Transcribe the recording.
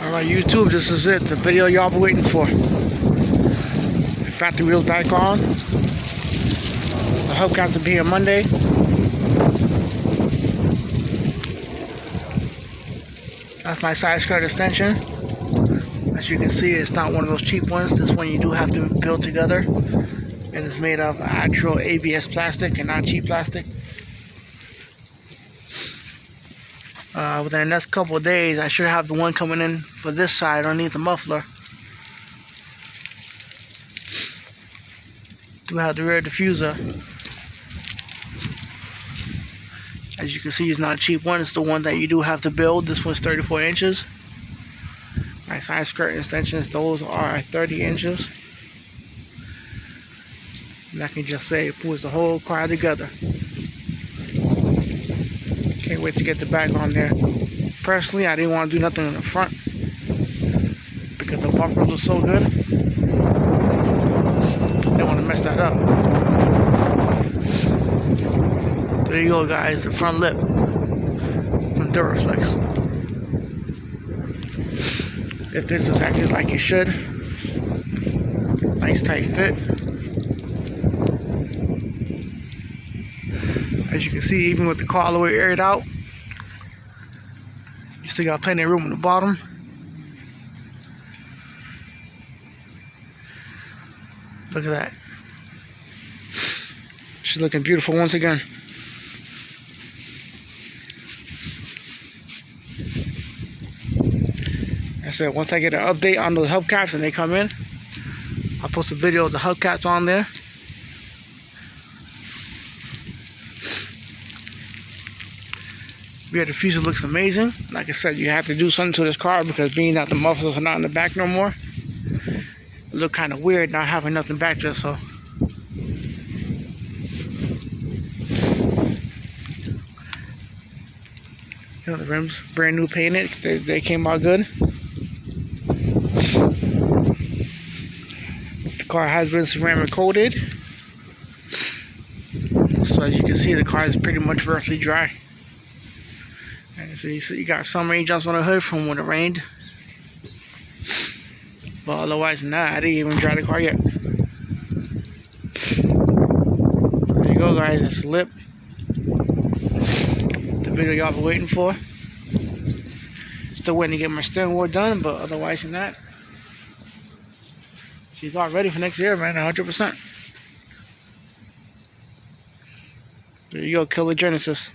Alright, YouTube, this is it. The video y'all been waiting for. The factory wheels back on. The hubcaps will be here Monday. That's my side skirt extension. As you can see, it's not one of those cheap ones. This one you do have to build together. And it's made of actual ABS plastic and not cheap plastic. Within the next couple of days, I should have the one coming in for this side underneath the muffler. Do have the rear diffuser. As you can see, it's not a cheap one. It's the one that you do have to build. This one's 34 inches. My side skirt extensions, those are 30 inches. And I can just say it pulls the whole car together. Can't wait to get the back on there. Personally, I didn't want to do nothing in the front because the bumpers were so good. I didn't want to mess that up. There you go, guys. The front lip from Duraflex. It fits exactly like it should. Nice tight fit. As you can see, even with the car all the way aired out, you still got plenty of room on the bottom. Look at that. She's looking beautiful once again. I said, once I get an update on those hubcaps and they come in, I'll post a video of the hubcaps on there. Yeah, the diffuser looks amazing. Like I said, you have to do something to this car because being that the mufflers are not in the back no more, it look kind of weird not having nothing back there. So you know, the rims brand new painted. They came out good. The car has been ceramic coated, so as you can see, the car is pretty much virtually dry. And so you got some rain jumps on the hood from when it rained. But otherwise than that, I didn't even dry the car yet. There you go, guys. It's lip. The video y'all been waiting for. Still waiting to get my steering wheel done, but otherwise than that, she's all ready for next year, man. 100%. There you go, Killer Genesis.